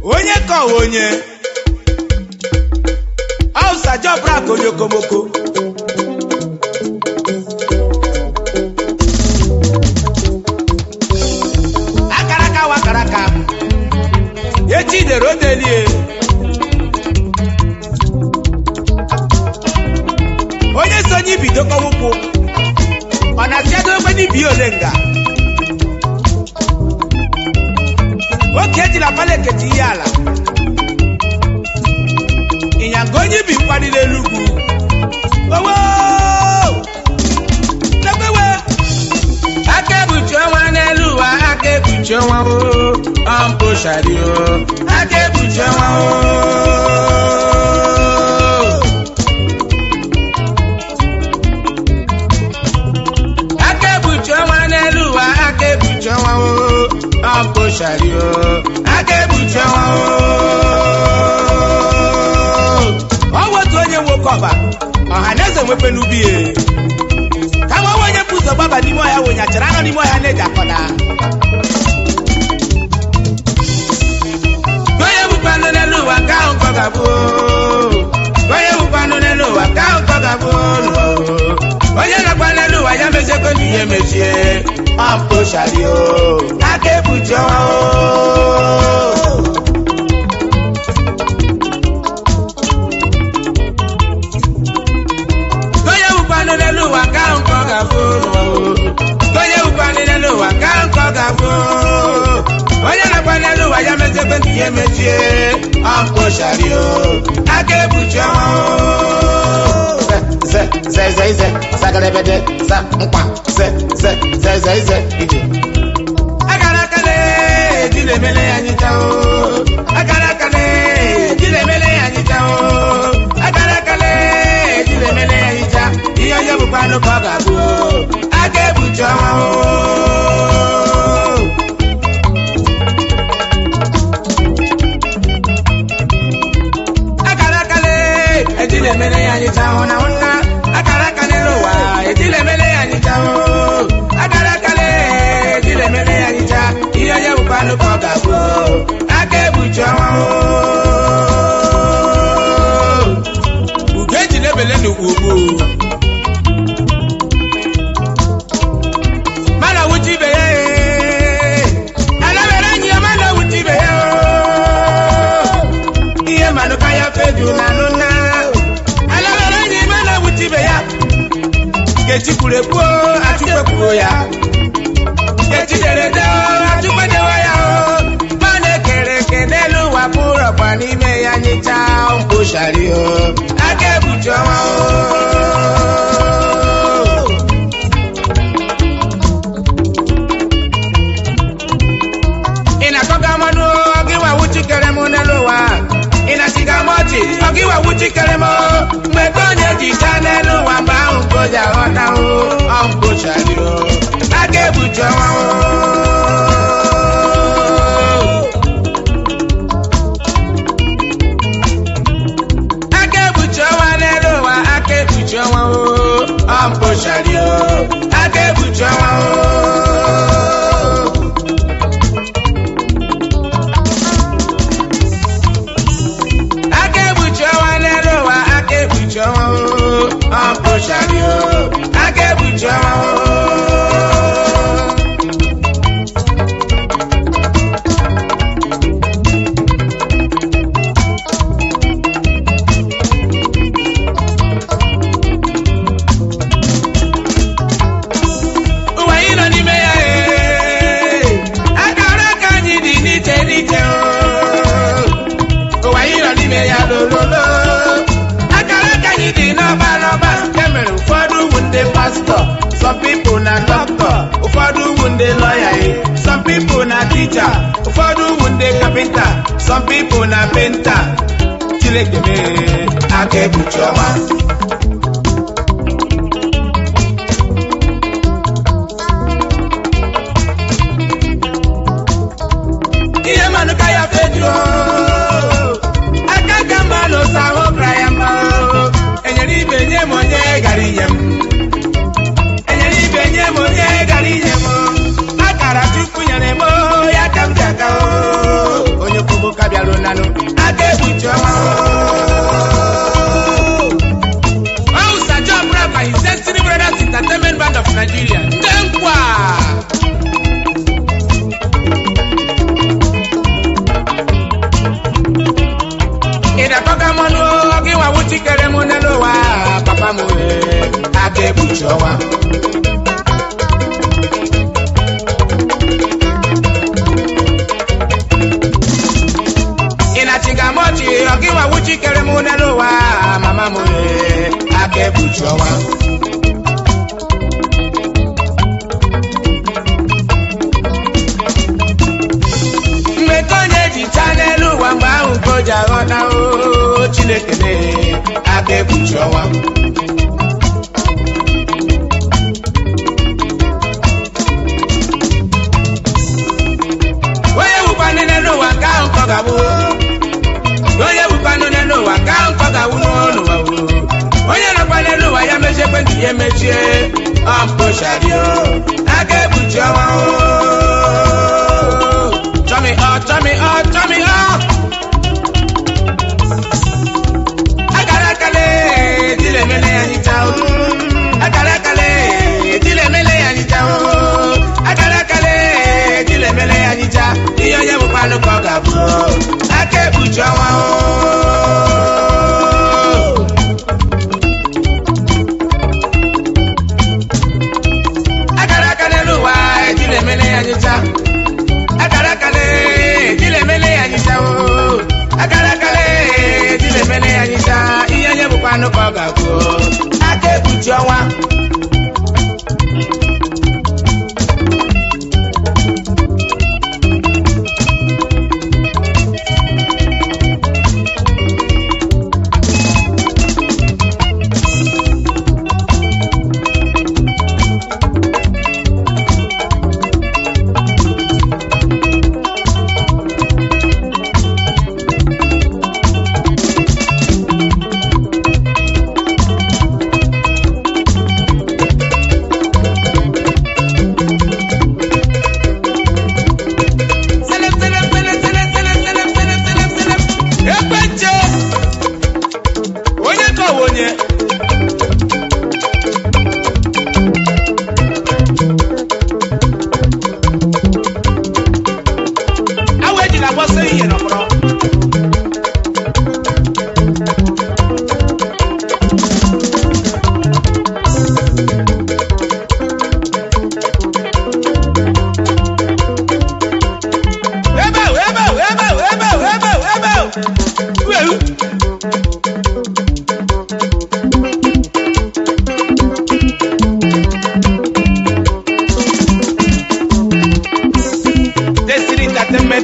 onye ka onye ausa jobra konyo komoko akaraka wakaraka echi de rodelie onye sonyi bido kowupu ona tiado kwani biolenga oketi la pale keti yala inyangonyi bi kwani le lugu owo lebewe akebucho wa neluwa akebucho wa o ampo shario akebucho wa o Ampo shario akebucho owo to onye wokoba ohaneze nwepe nubie kama wonye puzo baba ni moya wonya chara ni moya neja kona goye bupano nelu waka onkogabu goye bupano nelu waka onkogabu oye na panelu waya meje ko niye meje ampo shario akebucho goye bupano nelu waka onkogabu goye bupano nelu waka onkogabu oye na panelu waya meje ko niye meje ampo shario akebucho ze sagalebede sa nkwa ze ije agarakale dile mele anyitao agarakale dile mele anyitao agarakale dile mele anyita iyo yo bupano kogabu akebucho agarakale dile mele anyitao na edile mele anitao agarakale edile mele anita iyo ye upano kogabu akebucho ugeji lebele nugubu mana wuti beye alabere nyi mana wuti beye iye manu kaya fedu nanuna alabere nyi mana wuti beye Keti kulepo atupepo ya Keti derede atupepo ya Mane kereke nelu wapura pani me ya nyita Mpo shario akebucho Inakoga manu ogiwa uchi keremo nelu wa Inasiga mochi ogiwa uchi keremo Mwekonye jita nelu wa mba Koja ona o ampo shario akebucho wa nelo wa akebucho ampo shario akebucho wa nelo wa akebucho ampo shario akebucho uwaino ni meya akaraka nyidi nite uwaino ni meya lololo akaraka nyidi noba pastor, some people na doctor, ufodu wunde lawyer, some people na teacher, ufodu wunde carpenter, some people na painter. Chilekeme akebucho iye manu kaya pedro akagamba no sawo krayamba enyeri benye monye gariyem akara chupu nyane mo ya kamjaka onye kubo kabialo Nigeria ndị nkwa ịdakọga mmanụ gị nwa wuchikere m n'elu ụwa papa m aka ekpuchi ọnwa ịnachigamochi gị nwa wuchikere m n'elu ụwa mama m aka ekpuchi ọnwa n'elu ụwa mgbe ahụ nke o ji aghọta Chineke aka ekpuchi ọnwa onye wukwanụ n'elu ụwa nke ahụ nkọ ga-abụ onye wukwanụ n'elu ụwa nke ahụ nkọ ga-abụ n'ụwa onye nọkwa n'elu ụwa ya mechiekwe ndị ya emechie ọmkpochario aka ekpuchi ọnwa Tommy up. Akarakale, dile mele anitao. Akarakale, dile mele anitao. Akarakale, dile mele anita. Iyo ye bupanu koga bro. Ake bujawa o. Akarakale luwa, dile mele anita. Akarakale, dile mele anita o. Akarakale, dile mele anita. Iya nye bupanu koga bro. Ake bujawa.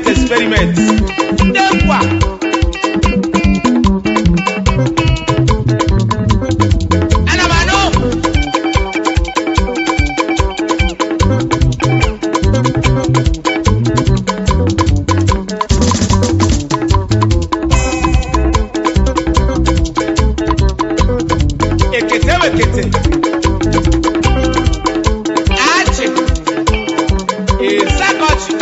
Experiment. Dempa. Anamano. Ekete. Achi. Isakochi.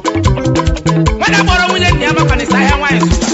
When I borrow with them, I'm going to say, I want